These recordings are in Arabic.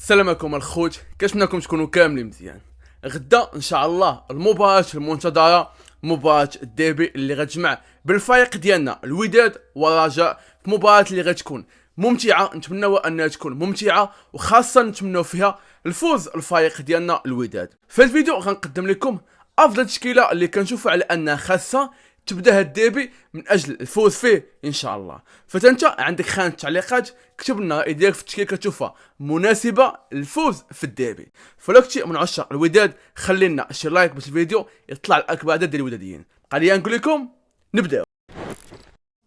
السلام عليكم الخوت، كنتمنىكم تكونوا كاملين مزيان. غدا ان شاء الله المباراة المنتظرة، مباراة الديربي اللي غتجمع بالفريق ديالنا الوداد والرجاء، في مباراة اللي غتكون ممتعة. نتمنوا انها تكون ممتعة، وخاصة نتمنوا فيها الفوز الفريق ديالنا الوداد. في هذا الفيديو غنقدم لكم افضل تشكيلة اللي كنشوفوا على انها خاصة تبدا هاد الديربي من اجل الفوز فيه ان شاء الله. فانت عندك خانه تعليقات، كتب لنا راي ديالك في التشكيله كتشوفها مناسبه للفوز في الديربي. فلو كنتي من عشاق الوداد خلي لنا شي لايك باش الفيديو يطلع لاكبر عدد ديال الوداديين. خلينا نقول لكم نبداو.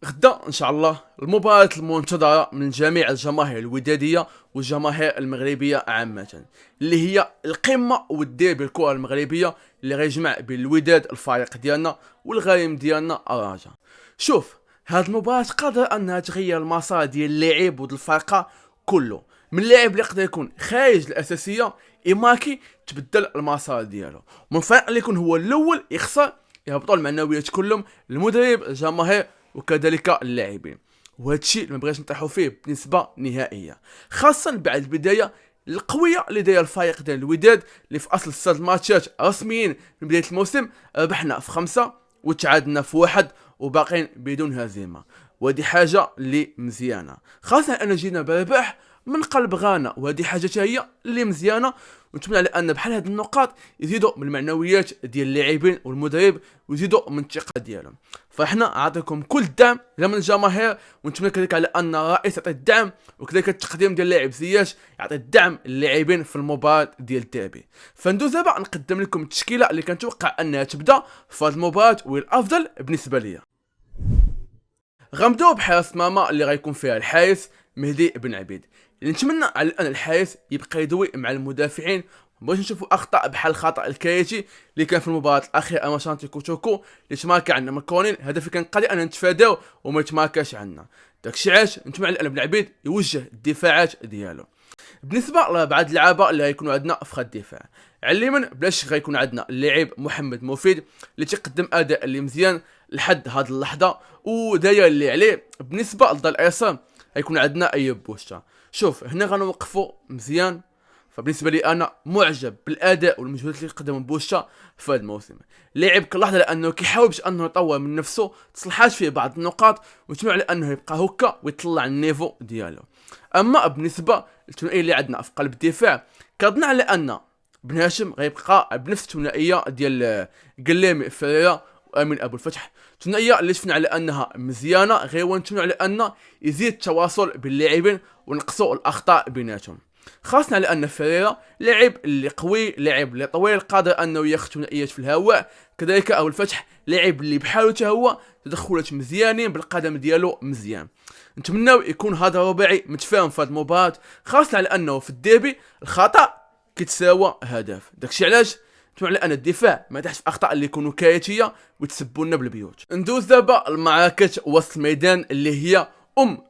غدا ان شاء الله المباراة المنتظرة من جميع الجماهير الودادية والجماهير المغربية عامة، اللي هي القمة والديربي الكرة المغربية اللي غيجمع بين الوداد الفريق ديالنا والغريم ديالنا الرجاء. شوف، هاد المباراة قادرة انها تغير المسار ديال اللاعب وديال الفرقة كله، من اللاعب اللي يقدر يكون خارج الاساسية إماكي تبدل المسار ديالو، من الفريق اللي يكون هو الاول يخسر يهبطوا المعنويات كلهم، المدرب، الجماهير، وكذلك اللاعبين. وهذا الشيء اللي ما بغيتش نطيحوا فيه بنسبه نهائيه، خاصه بعد البدايه القويه اللي داير الفريق ديال الوداد، اللي في اصل 6 ماتشات رسميين من بدايه الموسم ربحنا في 5 وتعادلنا في 1 وباقين بدون هزيمه. وهذه حاجه اللي مزيانه، خاصه ان جينا بربح من قلب غانا، وهذه حاجه هي اللي مزيانه. ونتمنى على ان بحال هاد النقاط يزيدوا من المعنويات ديال اللاعبين والمدرب، ويزيدوا من الثقه ديالهم. فاحنا عطيكم كل الدعم من الجماهير، ونتمنى كذلك على ان الرئيس يعطي الدعم، وكذلك التقديم ديال اللاعب زياش يعطي الدعم للاعبين في المباراه ديال الديربي. فندوز دابا نقدم لكم التشكيله اللي كنتوقع انها تبدا في هذه المباراه والافضل بالنسبه لي. غنبداو بحارس مرمى اللي غيكون فيها الحارس مهدي بن عبيد، اللي نتمنى على ان الحارس يبقى يدوي مع المدافعين. باش نشوفوا اخطاء بحال الخطا الكارثي اللي كان في المباراه الاخيره امام شانتي كوتوكو، اللي تماركا عندنا مكرونين، هدف اللي كان قادر ان نتفاداو وما يتماركاش عندنا. داكشي علاش نتمنى على ان بن عبيد يوجه الدفاعات ديالو. بالنسبه لبعض اللعابه اللي غيكونوا عندنا في خط الدفاع، على اليمين بلاش غيكون عندنا اللاعب محمد مفيد اللي تيقدم اداء اللي مزيان لحد هذه اللحظه وداير اللي عليه. بالنسبه للظهير الايسر غيكون عندنا ايوب بوشتا. شوف هنا غنوقفوا مزيان، فبالنسبه لي انا معجب بالاداء والمجهودات اللي قدمهم بوشتا في هذا الموسم. لاعب كنلاحظ لانه كيحاول باش انه يطور من نفسه، تصلحات فيه بعض النقاط، وتمنع على انه يبقى هكا ويطلع النيفو ديالو. اما بالنسبه للثنائيه اللي عندنا في قلب الدفاع، كنظن على ان بن هاشم غيبقى بنفس الثنائيه ديال قلامي فريرا وامين ابو الفتح، ثنائيه اللي شفنا على انها مزيانه، غير نتمنى على ان يزيد التواصل بين اللاعبين ونقصوا الاخطاء بيناتهم، خاصة على ان فريرا لاعب اللي قوي، لاعب اللي طويل، قادر انه ياخذ ثنائيات في الهواء. كذلك ابو الفتح لاعب اللي بحاله حتى هو تدخلات مزيانين بالقدم ديالو مزيان. نتمناو يكون هذا الرباعي متفاهم في هذه المباراة، خاصة على انه في الديربي الخطا كيتساوى هدف. داكشي علاش نتمنى على ان الدفاع ما يطيحش في اخطاء اللي يكونوا كارثيه ويتسبوا لنا بالبيوت. ندوز دابا المعركه وسط الميدان اللي هي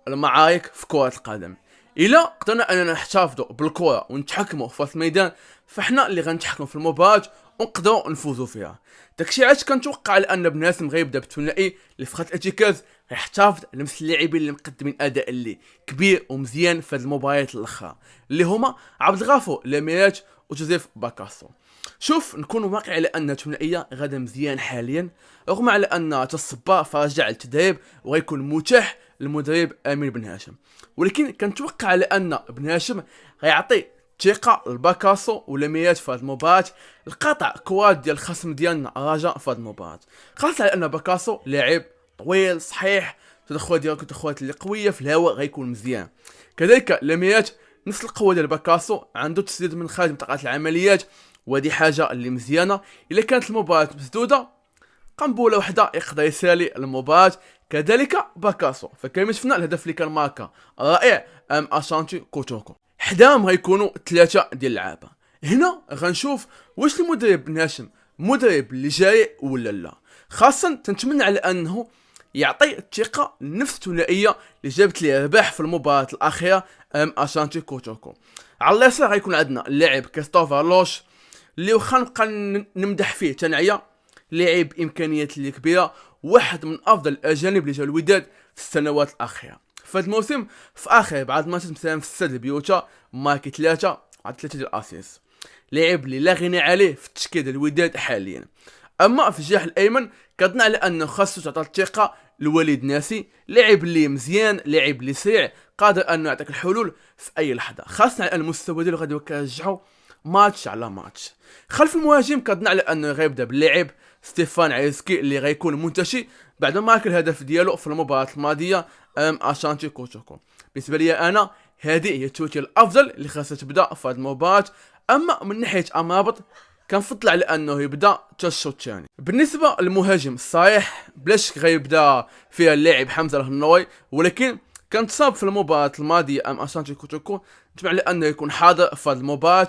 المعارك في كره القدم. الا قدرنا اننا نحتفظوا بالكره ونتحكموا في وسط الميدان، فاحنا اللي غنتحكموا في المباراه ونقدروا نفوزوا فيها. داكشي علاش كنتوقع على ان بن هاشم غيبدا بالثنائي اللي في خط الارتكاز، غيحتفظ على نفس اللاعبين اللي مقدمين اداء اللي كبير ومزيان في هذه المباريات الاخرى، اللي هما عبد الغفور لاميرات وجوزيف باكاسو. شوف نكون واقعي على ان الثنائيه غدا مزيان حاليا، رغم على ان تصبا فرجع التدريب وغيكون متاح للمدرب امين بن هاشم، ولكن كنتوقع على ان بن هاشم غيعطي ثقه لباكاسو ولميات في هذه المباراه القطع كرات ديال الخصم ديالنا الرجاء في هذه المباراه، خاصه على ان باكاسو لاعب طويل صحيح، تدخلات ديالو تدخلات اللي قويه في الهواء غيكون مزيان. كذلك لميات نفس القوه ديال باكاسو، عنده تسديد من خارج منطقه العمليات، وهذه حاجه اللي مزيانه. الا كانت المباراه مسدوده قنبله وحده يقدر يسالي المباراه. كذلك باكاسو فكما شفنا الهدف اللي كان ماركا رائع ام اشانتي كوتوكو، حداهم غيكونوا 3 ديال اللعابه. هنا غنشوف واش المدرب بن هاشم مدرب اللي جاي ولا لا، خاصه تنتمنى على انه يعطي الثقه لنفس الثنائيه اللي جابت لي رباح في المباراه الاخيره ام اشانتي كوتوكو. على اليسار غيكون عندنا اللاعب كريستوفر لوش، اللي واخا نبقى نمدح فيه تنعيه، لاعب امكانيات اللي كبيره، واحد من افضل الاجانب اللي جا الوداد في السنوات الاخيره. في هذا الموسم في اخر بعض الماتشات مثلا في السد بيوتا ماركي 3 مع 3 ديال الاسيس. لاعب اللي لا غنى عليه في التشكيل ديال الوداد حاليا. اما في الجناح الايمن كظن على انه خاصو تعطى الثقه لوليد ناسي، لاعب اللي مزيان، لاعب اللي سريع، قادر انه يعطيك الحلول في اي لحظه، خاصه على المستوى ديالو غادي يرجعوا ماتش على ماتش. خلف المهاجم كظن على انه غيبدا باللاعب ستيفان عيسكي اللي غيكون منتشي بعد ما كان الهدف ديالو في المباراه الماضيه امام اشانتي كوتوكو. بالنسبه لي انا هذه هي التوتيل الافضل اللي خاصها تبدا في هذه المباراه. اما من ناحيه امابط كنفضل على انه يبدا الشوط الثاني. بالنسبه للمهاجم الصحيح بلا شك غيبدا فيها اللاعب حمزه الهنوي، ولكن كان تصاب في المباراه الماضيه ام اشانتي كوتوكو، نتمنى على انه يكون حاضر في هذه المباراه.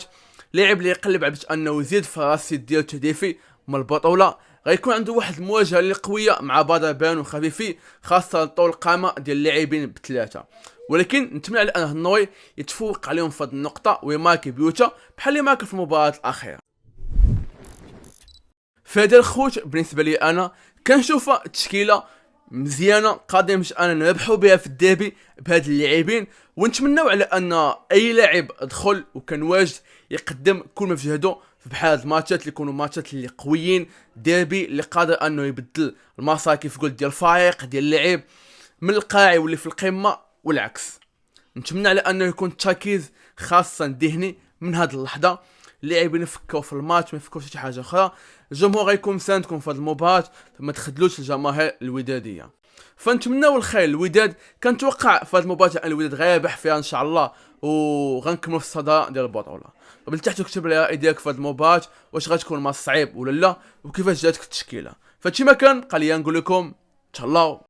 لاعب اللي يقلب على انه يزيد في الرصيد ديالو التهديفي من البطوله، غيكون عنده واحد المواجهه اللي قويه مع بدر بانو وخفيفي، خاصه طول القامه ديال اللاعبين بثلاثه. ولكن نتمنى على ان النوي يتفوق عليهم في هذه النقطه ويماركي بيوتا بحال اللي مارك في المباراه الاخيره. فهذا الخوت بالنسبه لي انا كنشوفها تشكيله مزيانه قادر باش انا نربحوا بها في الديربي بهاد اللاعبين، ونتمنوا على ان اي لاعب دخل وكان واجد يقدم كل ما في جهده في بحال هاد الماتشات اللي يكونوا ماتشات اللي قويين ديربي اللي قادر انه يبدل المسار كيف قلت ديال الفريق ديال اللاعب من القاعي واللي في القمه والعكس. نتمنى على انه يكون التركيز خاصه ذهني من هاد اللحظه، اللاعبين يفكروا في الماتش ما يفكروش في شي حاجه اخرى. الجمهور غيكون مساندكم في هذه المباراه فما تخذلوش الجماهير الوداديه. فنتمناو الخير للوداد. كنتوقع في هذه المباراه ان الوداد غيربح فيها ان شاء الله وغنكملوا في الصداره ديال البطوله. وبالتحت اكتب لي راي ديالك في هذه المباراه، واش غتكون ماتش صعيب ولا لا، وكيفاش جاتك التشكيله. فهادشي ما كان بقى لي نقول لكم تهلاو.